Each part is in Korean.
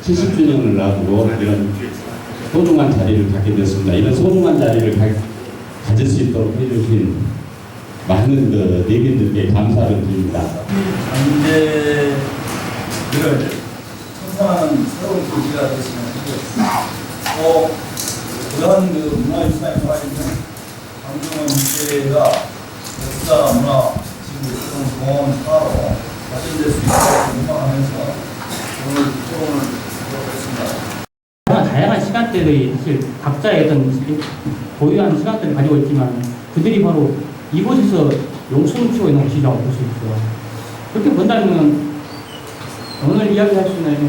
70주년을 앞두고 이런 소중한 자리를 갖게 됐습니다. 이런 소중한 자리를 가질 수 있도록 해주신 많은 내빈들께 감사를 드립니다. 잔재를 청산하는 새로운 계기가 되시면 하고 그런 문화유산에 나와 있는 광주의 문제가 역사, 문화, 지금 그런 공헌하로 발전될 수 있도록 공헌하면서 오늘 토론을 하겠습니다. 다양한 시간대의 사실 각자의 어떤 고유한 시간대를 가지고 있지만 그들이 바로 이곳에서 용수를 치고 있는 것이라고 볼 수 있죠. 그렇게 본다면 오늘 이야기할 수 있는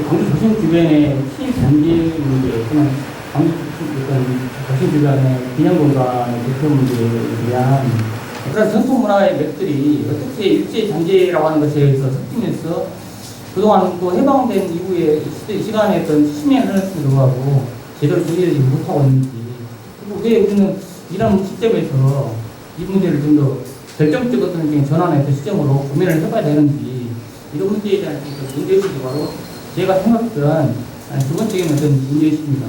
광주 도심 주변의 시단지 문제 또는 광주 도심 주변의 기념공간의 대표 문제에 대한 그런 전통 문화의 맥들이 어떻게 일제단지라고 하는 것에 의해서 섞이면서 그동안 또 해방된 이후에 시간에 어떤 70년이 흘렀음에도 불구하고 제대로 정리되지 못하고 있는지 그리고 왜 우리는 이런 시점에서 이 문제를 좀 더 결정적 어떤 전환의 그 시점으로 고민을 해봐야 되는지 이런 문제에 대한 문제의식이 바로 제가 생각했던 두 번째는 어떤 문제의식입니다.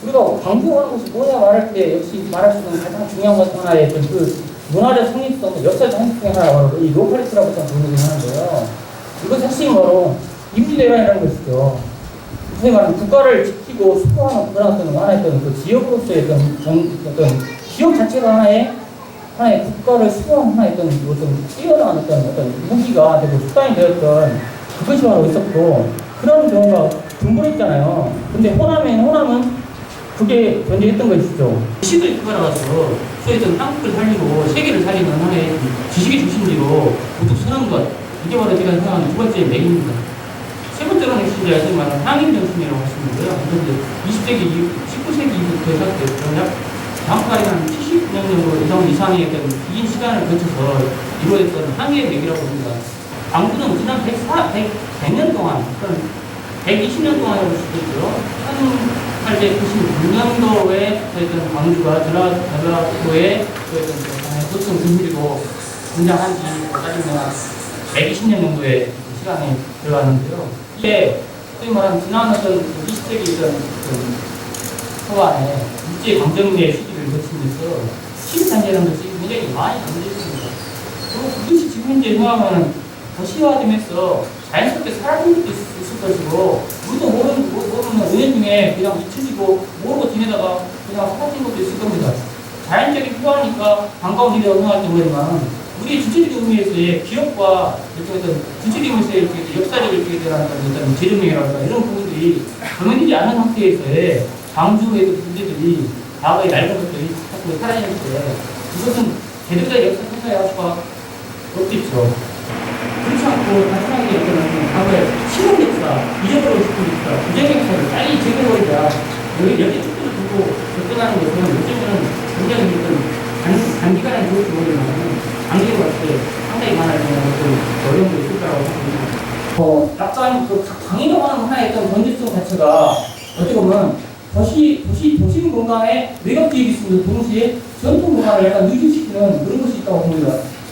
우리가 광주하는 것이 뭐냐 말할 때 역시 말할 수 있는 가장 중요한 것 하나의 그 문화적 성립성, 역사적 성립 중에 하나가 바로 이 로컬리티라고 부르긴 하는데요. 이것 핵심이 바로 임시대란이라는 것이죠. 소위 말하는 국가를 지키고 수호하는 그런 어떤 하나의 그 지역으로서의 어떤 지역 자체가 하나의 국가를 수호하는 하나의 어떤 뛰어난 어떤 무기가 되고 수단이 되었던 그것이 바로 있었고 그런 경우가 둥그랬잖아요. 근데 호남은 그게 존재했던 것이죠. 지식을 끌어가서 소위 한국을 살리고 세계를 살리는 하나의 지식의 중심지로 우뚝 서는 것 이게 바로 제가 생각하는 두 번째 맥입니다. 세 번째로는 제가 소위 말하는 항일 정신이라고 하시는데요. 그런데 20세기 이후, 19세기 이후부터 시작됐던 다음까지 한 70년 정도 이상의 긴 시간을 거쳐서 이루어졌던 항일의 맥이라고 합니다. 광주는 지난 100년 동안, 120년 동안 볼 수도 있죠. 1899년도에 저희는 광주가 전라도에 도청 근무리로 등장한 지 따지면 120년 정도의 시간이 들어가는데요. 이게 소위 말하는 지난 어떤 20세기 초반에 일제 강점기의 시기를 거치면서 시민단체라는 것이 굉장히 많이 강조했습니다. 그리고 그것이 지금 현재 생각하면 도시화되면서 자연스럽게 사라진 것도 있을 것이고 우리도 모르는 은연 중에 그냥 잊혀지고 모르고 지내다가 그냥 사라진 것도 있을 겁니다. 자연적인 필요하니까 반가운 일이 생각할 때보지만 우리의 주체적 의미에서의 기업과 어떤 주체적 의미에서의 역사적을 대한 어떤 재조명이라든가 이런 부분들이 정해지지 않은 상태에서의 광주의 문제들이 과거의 낡은 것들이 자꾸 사라지는 때 이것은 제도자의 역사 평가에 할 수가 없겠죠. 그렇지 않고 단순하게 얘기하면 과거의 신혼 역사, 잊어버리고 싶은 역사, 부정의 역사를 빨리 제거해버리자 여기 축구를 두고 접근하는 것은 요즘은 굉장히 단기간에 좋을지 모르지만 장기로 봤을 때 상당히 많은 어려움도 있을 거라고 생각합니다. 약간 강의라고 하는 하나의 어떤 번지성 자체가 어떻게 보면 도심 공간에 외곽지역이 있으면서 동시에 전통 공간을 약간 누진시키는 그런 것이 있다고 봅니다.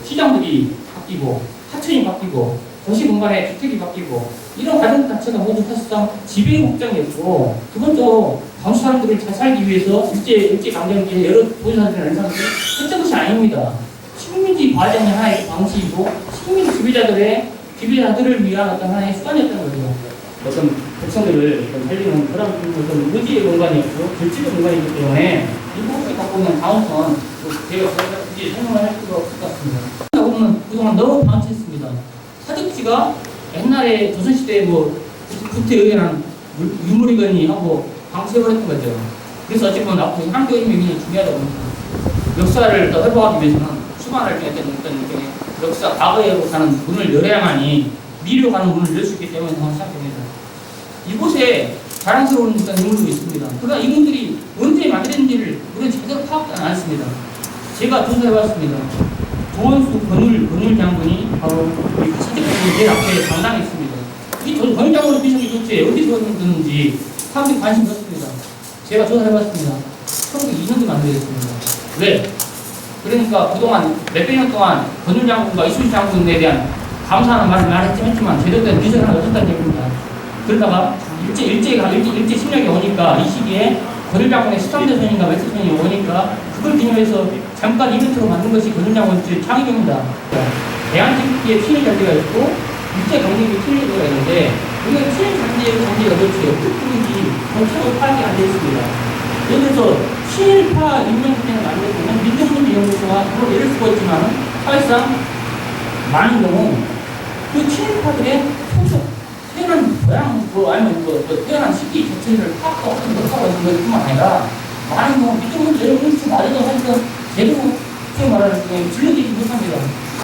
시장들이 바뀌고, 하천이 바뀌고, 도시 공간에 주택이 바뀌고, 이런 과정 자체가 모두 사실상 지배의 목적이었고, 두 번째로 광주 사람들을 잘 살기 위해서 일제 강점기에 여러 도시사들을 연상해서 했던 것이 아닙니다. 식민지 과정의 하나의 방식이고, 식민지 지배자들을 위한 어떤 하나의 수단이었던 거죠. 어떤 백성들을 살리는 그런 어떤 의지의 공간이었고, 결집의 공간이기 때문에 이 부분을 갖고 있는 다운선, 제가 굳이 설명을 할 필요가 없을 것 같습니다. 보면 그동안 너무 방치했습니다. 사적지가 옛날에 조선시대에 구태에 의한 유물이거니 하고 방치해버렸던 거죠. 그래서 어쨌든 앞으로 한교의 굉장히 중요하다고 봅니다. 역사를 더 회복하기 위해서는 수많은 어떤 역사, 과거에 가는 문을 열어야만이 미래로 가는 문을 열 수 있기 때문에 저는 생각합니다. 이곳에 자랑스러운 어떤 인물도 있습니다. 그러나 이분들이 언제 만들었는지를 우리는 제대로 파악하지 않았습니다. 제가 조사해봤습니다. 조원수 권율 장군이 바로 우리 사직국의 제일 앞에 당당했습니다. 이 권율 장군의 비석이 도대체 어디서 얻었는지 사람들이 관심이 없습니다. 제가 조사해봤습니다. 1902년도 만들어졌습니다. 왜? 그러니까 그동안 몇백 년 동안 권율 장군과 이순신 장군에 대한 감사하는 말을 말했지만 제대로 된 비전을 얻었다는 얘기입니다. 그러다가 일제 침략이 오니까 이 시기에 거들장군의 13대선인가 몇 대선이 오니까 그걸 기념해서 잠깐 이벤트로 만든 것이 거들장군 창의입니다. 대한민국의 친일 잔재가 있고 일제 강점기의 친일 잔재가 있는데 우리가 친일 잔재가 도대체 어떻게 풀는지 정책으로 파악이 안 되어 있습니다. 예를 들어서 친일파 인명사진을 만들어보면 민족문제연구소가 그걸 예를 쓰고 있지만 사실상 많은 경우 그 친일파들의 태어난 고향, 아니면 태어난 시기 자체를 파악하고 못하고 있는 것뿐만 아니라 많은 경우 민족문제 연구소 말해도 사실은 제대로 소위 말하는 진료되지 못합니다.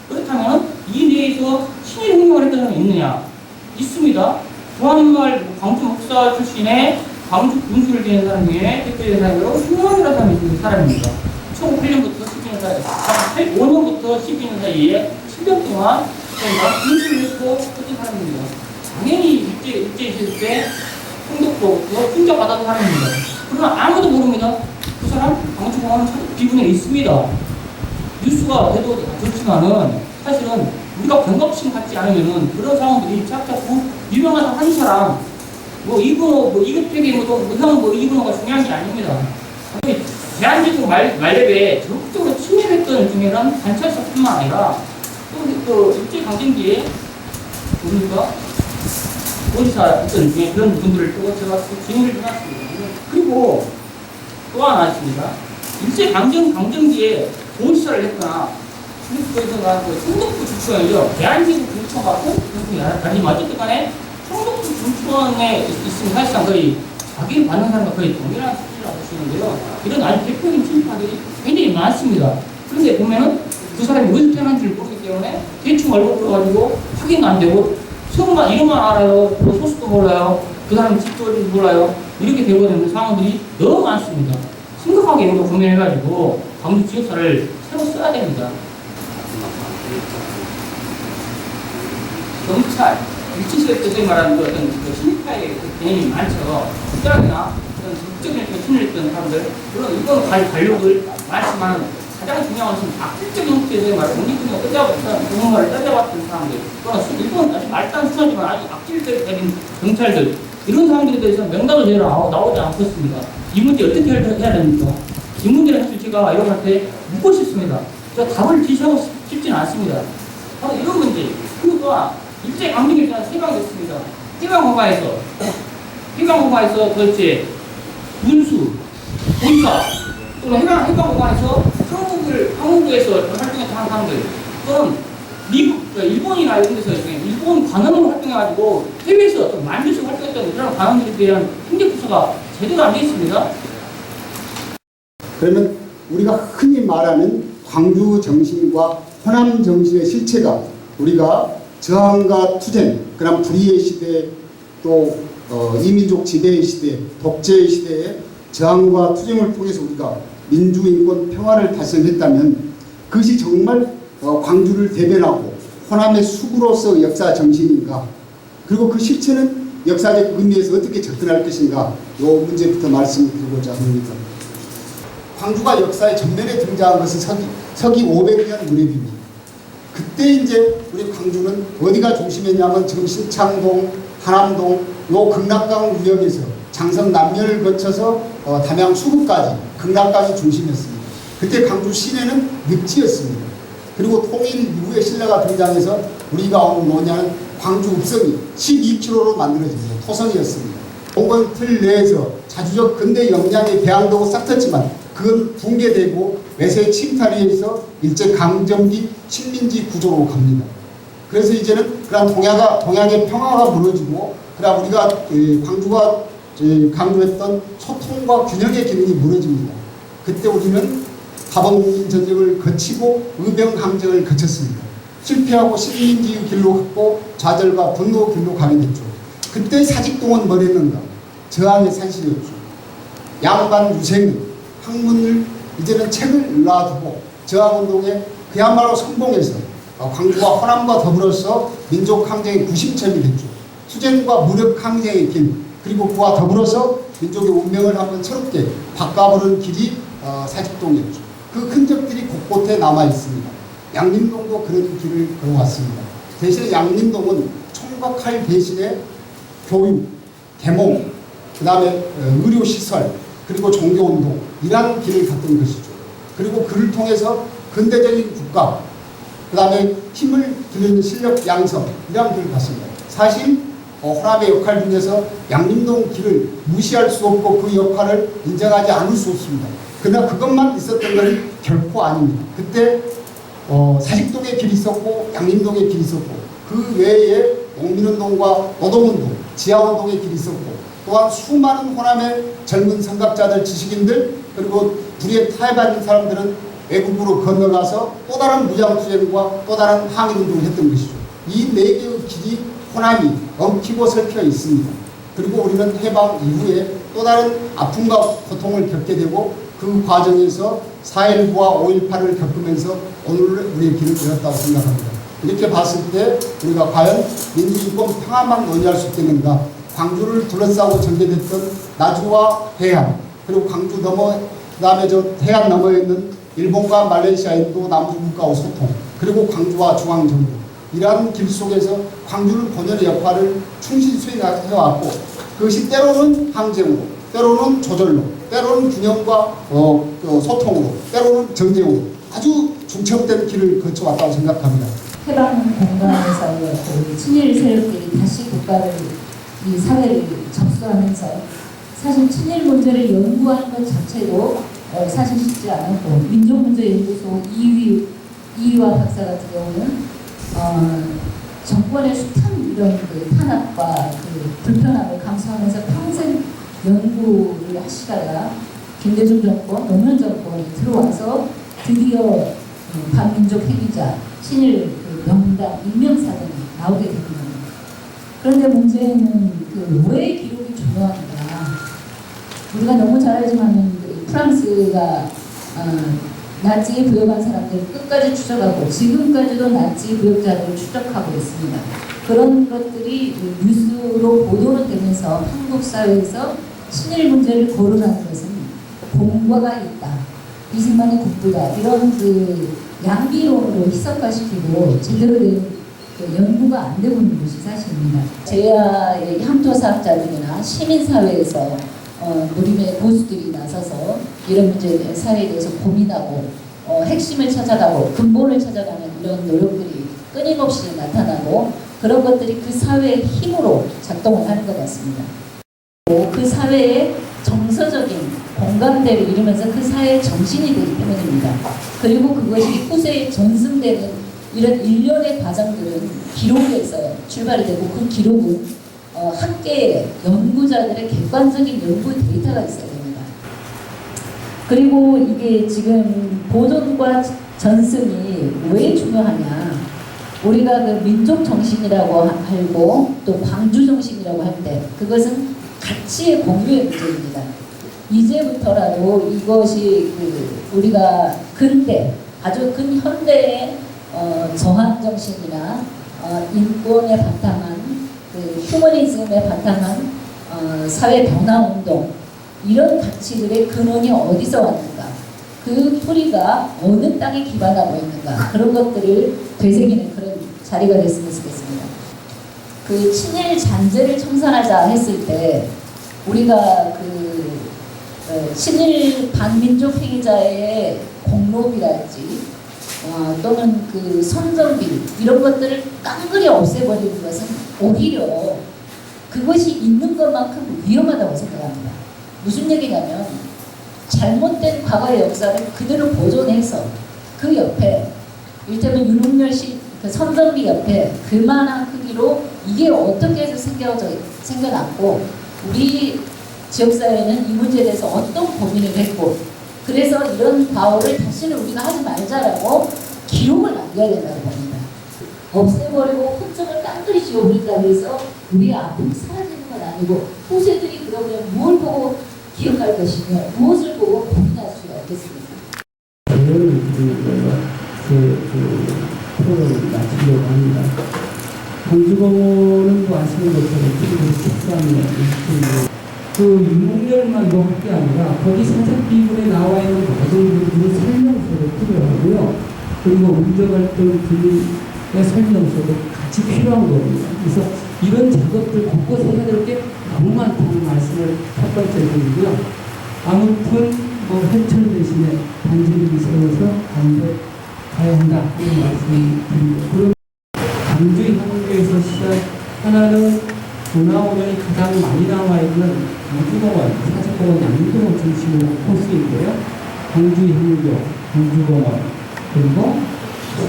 그렇다면 이 내에서 친일 행동을 했던 사람이 있느냐? 있습니다. 조한말 광주 목사 출신의 광주 군수를 지낸 사람 중에 대표적인 사람으로 흉원이라는 사람이 있는 사람입니다. 1908년부터 12년 사이, 5년부터 12년 사이에 7년 동안 군수를 했고 했던 사람입니다. 당연히 일제 있을 때 총독부로부터 훈장받았던 사람입니다. 그러나 아무도 모릅니다. 그 사람 광주공항은 비군에 있습니다. 뉴스가 돼도 그렇지만은 사실은 우리가 경각심 갖지 않으면은 그런 상황들이 자꾸 유명한 한 사람 이근호 이급되게 형 이근호가 중요한 게 아닙니다. 대한민국 말렙에 적극적으로 침입했던 중에는 관찰사뿐만 아니라 또 일제 강점기에 뭡니까 어디서 있던 중에 그런 분들을 또 제가 진행을 해놨습니다. 그리고 또 하나 있습니다. 일제 강점기에 도시사를 했거나 그래서 총독부 주권이죠. 대한민국 중처가 총독부가 아니면 어쨌든 간에 총독부 중처에 있으면 사실상 거의 자기를 받는 사람과 거의 동일한 수준이라고 보시는데요. 이런 아주 대표적인 친일파들이 굉장히 많습니다. 그런데 보면은 그 사람이 어디서 태어난지를 모르기 때문에 대충 얼굴 풀어가지고 확인 안 되고 성만 이름만 알아요. 소수도 몰라요. 그 사람 집도 어딘지 몰라요. 이렇게 되고 있는 상황들이 너무 많습니다. 심각하게 이거 고민해가지고 광주 지역사를 새로 써야 됩니다. 경찰, 일치시대 때 말하는 그 어떤 친일파의 개념이 많죠. 국장이나 어떤 적극적인 친일을 했던 사람들, 물론 이건 관료들 많지만 가장 중요한 것은 악질적인 형태에서 말하는 독립군의 의자부터 공무원을 따져봤던 사람들, 또는 일본 아주 말단 수사지만 아주 악질적인 경찰들, 이런 사람들에 대해서 명단도 제대로 나오지 않겠습니다. 이 문제 어떻게 해야 됩니까? 이 문제는 사실 제가 여러분한테 묻고 싶습니다. 제가 답을 제시하고 싶지는 않습니다. 바로 이런 문제. 그리고 또한 일제 강점기 때는 해방됐습니다. 해방공화에서 도대체 문수, 본사, 또는 해방공화에서 항공부에서 활동했던 사람들, 또는 미국, 일본이나 이런 데서 일본 관원으로 활동해가지고 해외에서 만주씩 활동했던 그런 관원들에 대한 행정조사가 제대로 안 되어 있습니다. 그러면 우리가 흔히 말하는 광주 정신과 호남 정신의 실체가 우리가 저항과 투쟁, 그다음 불의의 시대, 또 이민족 지배의 시대, 독재의 시대에 저항과 투쟁을 통해서 우리가 민주, 인권, 평화를 달성했다면 그것이 정말 광주를 대변하고 호남의 수구로서 역사 정신인가, 그리고 그 실체는 역사적 의미에서 어떻게 접근할 것인가, 이 문제부터 말씀드리고자 합니다. 광주가 역사의 전면에 등장한 것은 서기 500년 무렵입니다. 그때 이제 우리 광주는 어디가 중심이었냐면 지금 신창동, 하남동, 요 극락강 유역에서 장성 남면을 거쳐서 담양 수구까지 극락강이 중심이었습니다. 그때 광주 시내는 늪지였습니다. 그리고 통일 이후에 신라가 등장해서 우리가 오늘 뭐냐는 광주 읍성이 12km로 만들어집니다. 토성이었습니다. 공간 틀 내에서 자주적 근대 역량의 대항도고 싹텄지만 그건 붕괴되고 외세 침탈에 의해서 일제 강점기 식민지 구조로 갑니다. 그래서 이제는 그런 동양의 평화가 무너지고, 그다음 우리가 광주가 강조했던 소통과 균형의 기능이 무너집니다. 그때 우리는 가범 전쟁을 거치고 의병강정을 거쳤습니다. 실패하고 식민지의 길로 갔고 좌절과 분노 길로 가게 됐죠. 그때 사직동은 뭐랬는가? 저항의 산실이었죠. 양반 유생은 학문을 이제는 책을 놔두고 저항운동에 그야말로 성공해서 광주와 호남과 더불어서 민족항쟁의 구심점이 됐죠. 투쟁과 무력항쟁의 길, 그리고 그와 더불어서 민족의 운명을 한번 새롭게 바꿔보는 길이 사직동이었죠. 그 흔적들이 곳곳에 남아 있습니다. 양림동도 그런 길을 걸어왔습니다. 대신에 양림동은 총과 칼 대신에 교육, 계몽, 그 다음에 의료시설, 그리고 종교운동, 이러한 길을 갔던 것이죠. 그리고 그를 통해서 근대적인 국가, 그 다음에 힘을 기르는 실력 양성, 이러한 길을 갔습니다. 사실 호남의 역할 중에서 양림동 길을 무시할 수 없고 그 역할을 인정하지 않을 수 없습니다. 그러나 그것만 있었던 건 결코 아닙니다. 그때 사직동에 길이 있었고 양림동에 길이 있었고 그 외에 농민운동과 노동운동, 지하운동에 길이 있었고 또한 수많은 호남의 젊은 선각자들, 지식인들 그리고 불의에 타협하는 사람들은 외국으로 건너가서 또 다른 무장투쟁과 또 다른 항일운동을 했던 것이죠. 이 네 개의 길이 호남이 엉키고 설켜 있습니다. 그리고 우리는 해방 이후에 또 다른 아픔과 고통을 겪게 되고 그 과정에서 4.19와 5.18을 겪으면서 오늘 우리의 길을 잃었다고 생각합니다. 이렇게 봤을 때 우리가 과연 민주주의권 평화만 논의할 수 있겠는가? 광주를 둘러싸고 전개됐던 나주와 해안, 그리고 광주 넘어 그 다음에 저 해안 너머에 있는 일본과 말레이시아, 인도, 남부국가와 소통, 그리고 광주와 중앙정부, 이러한 길 속에서 광주는 본연의 역할을 충실히 수행해왔고 그것이 때로는 항쟁으로, 때로는 조절로, 때로는 균형과 소통으로, 때로는 정쟁으로 아주 중첩된 길을 거쳐왔다고 생각합니다. 해방 공간에서 우리 친일 세력들이 다시 국가를, 이 사회를 접수하면서 사실 친일 문제를 연구하는 것 자체도 사실 쉽지 않았고, 민족문제연구소 이휘와 박사 같은 경우는 정권의 숱한 이런 그 탄압과 그 불편함을 감수하면서 평생 연구를 하시다가 김대중 정권, 노무현 정권이 들어와서 드디어 반민족 행위자, 친일 그 명단 임명사전이 나오게 됩니다. 그런데 문제는 왜 기록이 중요한가? 우리가 너무 잘 알지만 프랑스가 나치에 부역한 사람들 끝까지 추적하고 지금까지도 나치 부역자들을 추적하고 있습니다. 그런 것들이 뉴스로 보도는 되면서 한국 사회에서 친일 문제를 거론하는 것은 공과가 있다, 이승만의 국부다, 이런 그 양비론으로 희석화시키고 제대로 된 연구가 안 되고 있는 것이 사실입니다. 제야의 향토사학자들이나 시민사회에서 무림의 보수들이 나서서 이런 문제 사회에 대해서 고민하고 핵심을 찾아가고 근본을 찾아가는 이런 노력들이 끊임없이 나타나고 그런 것들이 그 사회의 힘으로 작동을 하는 것 같습니다. 그 사회의 정서적인 공감대를 이루면서 그 사회의 정신이 되기 때문입니다. 그리고 그것이 후세에 전승되는 이런 일련의 과정들은 기록에서 출발이 되고 그 기록은 학계의 연구자들의 객관적인 연구 데이터가 있어야 됩니다. 그리고 이게 지금 보존과 전승이 왜 중요하냐? 우리가 그 민족 정신이라고 하고 또 광주 정신이라고 할 때 그것은 가치의 공유의 문제입니다. 이제부터라도 이것이 우리가 근대, 아주 근현대의 저항 정신이나 인권에 바탕한 휴머니즘에 바탕한 사회 변화 운동, 이런 가치들의 근원이 어디서 왔는가, 그 뿌리가 어느 땅에 기반하고 있는가, 그런 것들을 되새기는 그런 자리가 됐으면 좋겠습니다. 그 친일 잔재를 청산하자 했을 때 우리가 친일 반민족 행위자의 공로비랄지 또는 그 선전비 이런 것들을 깡그리 없애버리는 것은 오히려 그것이 있는 것만큼 위험하다고 생각합니다. 무슨 얘기냐면 잘못된 과거의 역사를 그대로 보존해서 그 옆에 이를테면 윤석열씨 그 선전비 옆에 그만한 크기로 이게 어떻게 해서 생겨났고 우리 지역사회는 이 문제에 대해서 어떤 고민을 했고 그래서 이런 과오를 다시는 우리가 하지 말자라고 기록을 남겨야 된다고 봅니다. 없애버리고 흔적을 깡그리 지워버린다고 해서 우리의 아픔이 사라지는 건 아니고 후세들이 그러면 뭘 보고 기억할 것이며 무엇을 보고 고민할 수가 없겠습니까? 오늘 프로그램을 마치려고 합니다. 광주공원은 뭐 아시는 것처럼 특수한 그 윤석열만 할 게 아니라 거기 사적 비문에 나와 있는 모든 분들의 설명서도 필요하고요. 그리고 운전활동 등의 설명서도 같이 필요한 겁니다. 그래서 이런 작업들 곳곳에 해야 될 게 너무 많다는 말씀을 첫 번째 드리고요. 아무튼 뭐 해철 대신에 단지를 세워서 가운데 가야 한다 하는 말씀을 드리고, 그럼 광주 향교에서 시작하나는 문화공연이 가장 많이 남아있는 광주공원, 사직공원, 양주공원 중심으로 코스인데요. 광주향교, 광주공원, 그리고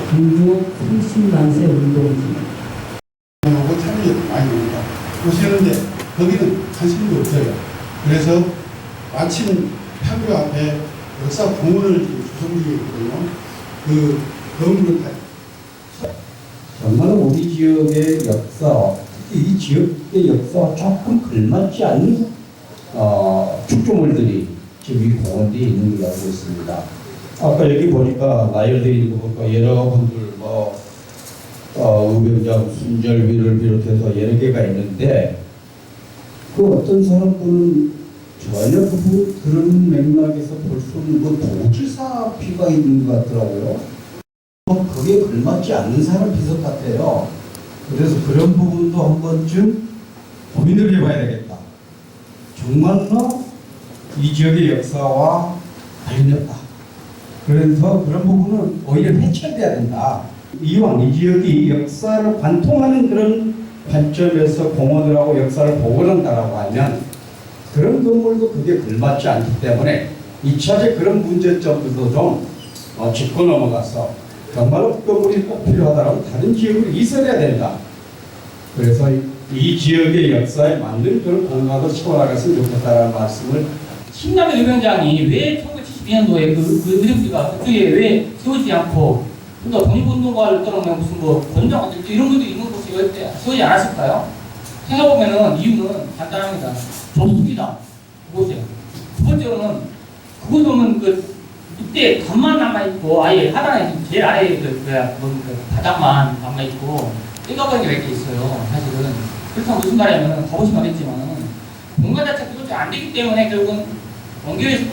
광주 30만세 운동지, 하고 참여를 많이 합니다. 오시는데 거기는 관심도 없어요. 그래서 마침 판교 앞에 역사 공원을 지금 조성 중에 있거든요. 그 건물을 정말 우리 지역의 역사, 특히 이 지역의 역사와 조금 걸맞지 않는 축조물들이 지금 이 공원대에 있는 걸로 알고 있습니다. 아까 여기 보니까 나열되어 있는 거 보니까 여러분들 우병장, 순절비를 비롯해서 여러 개가 있는데, 그 어떤 사람들은 전혀 그런 맥락에서 볼 수 없는 그 도질사 피가 있는 것 같더라고요. 그게 걸맞지 않는 사람 비석 같아요. 그래서 그런 부분도 한 번쯤 고민을 해봐야 되겠다. 정말로 이 지역의 역사와 관련됐다. 그래서 그런 부분은 오히려 해체돼야 된다. 이왕 이 지역이 역사를 관통하는 그런 관점에서 공헌을 하고 역사를 복원한다라고 하면 그런 건물도 그게 걸맞지 않기 때문에 2차적 그런 문제점들도 좀 짚고 넘어가서 정말로 그 건물이 꼭 필요하다면 다른 지역으로 이설해야 된다. 그래서 이 지역의 역사에 맞는 그런 공간을 채워나갔으면 좋겠다라는 말씀을. 신남의 의병장이 왜 1972년도에 그 의정지가 그쪽에 왜 세우지 않고 또 독립운동가를 떠나면 무슨 뭐 권장 이런 것도 있는 곳이 왜 세우지 않았을까요? 생각해보면은 이유는 간단합니다. 좁습니다. 그곳에. 두 번째로는 그곳은 그때 간만 남아있고 아예 하단에 제일 아래에 그 바닥만 남아있고 떼가버린 게 몇 개 있어요. 사실은. 그렇다면 무슨 말이냐면 가보시면 알겠지만 공간 자체가 그렇게 안 되기 때문에 결국은 원교에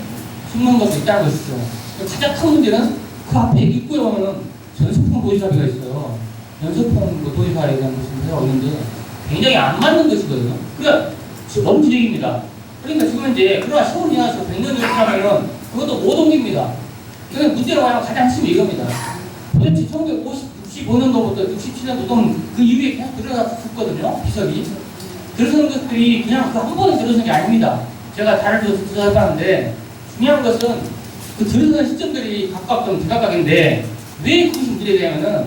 숨는 것도 있다는 것이죠. 가장 큰 문제는 그 앞에 입구에 보면은 전소품 도지사비가 있어요. 전소품 도지사에 대한 무슨 회가 있는데 굉장히 안 맞는 것이거든요. 그러니까 먼 지적입니다. 그러니까 지금 이제 그러나 세월이 지나서 100년이 지나면은 그것도 못 옮깁니다. 그러니까 문제로 가면 가장 핵심이 이겁니다. 도대체 1965년도부터 67년도도 그 이후에 계속 들어갔었거든요. 비석이. 들어서는 것들이 그냥 그 한 번에 들어서는 게 아닙니다. 제가 다른 데서 해봤는데 중요한 것은 그 들어서는 시점들이 각각 좀 대각각인데 왜 그것이 문제되냐면은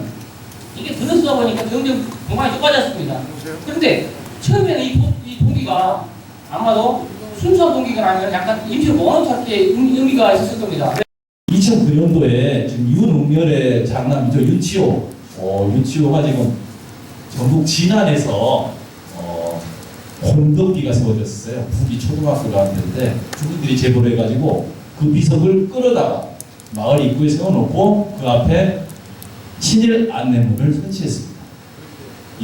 이게 들어서다 보니까 점점 공간이 좁아졌습니다. 그런데 처음에는 이 동기가 아마도 순수한 동기가 아니라 약간 임시로 모아놓을 때 의미가 있었을 겁니다. 2009년도에 지금 윤은열의 장남이죠. 윤치호가 지금 전북 진안에서 홍덕기가 세워졌어요. 북이 초등학교가 왔는데 주민들이 제보를 해가지고 그 비석을 끌어다가 마을 입구에 세워놓고 그 앞에 친일 안내문을 설치했습니다.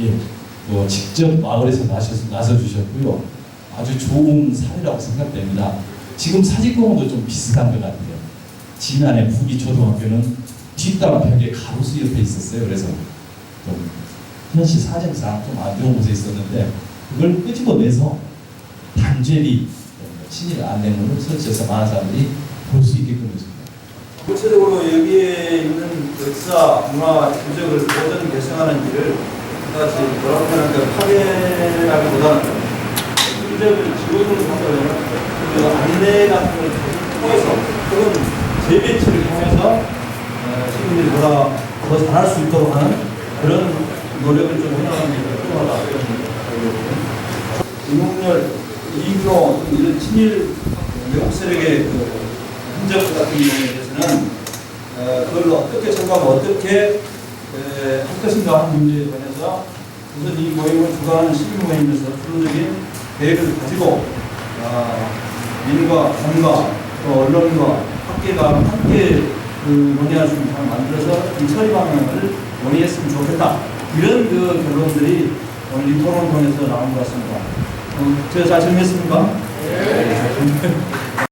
예, 직접 마을에서 나서주셨고요. 아주 좋은 사례라고 생각됩니다. 지금 사직공원도 좀 비슷한 것 같아요. 진안의 북이 초등학교는 뒷담벽에 가로수 옆에 있었어요. 그래서 좀 현실 사정상 좀 안 좋은 곳에 있었는데 그걸 끄집어내서 단죄리 친일 안내문을 설치해서 많은 사람들이 볼 수 있게끔 했습니다. 구체적으로 여기에 있는 역사, 문화, 규적을 어떤 개성하는 일을 그다지 뭐라고 하는가 파괴라기보다는 규적을 지워주는 상태로는 그 안내 같은 걸 통해서 혹은 재배치를 통해서 시민들이 더 잘할 수 있도록 하는 그런 노력을 좀 해나가는 게 필요하다. 윤석열, 이규호 이런 친일 외국 세력의 그 흔적 같은 경우에 대해서는 그걸 어떻게 생각하고 어떻게 할 것인가 하는 문제에 관해서 우선 이 모임을 주관하는 시민 모임에서 주도적인 계획을 가지고 민과 당과 또 언론과 학계가 함께 논의할 수 있는 잘 만들어서 이 처리 방향을 논의했으면 좋겠다. 이런 그 결론들이 오늘 이 토론을 통해서 나온 것 같습니다. 제가 잘 정리했습니까? 네.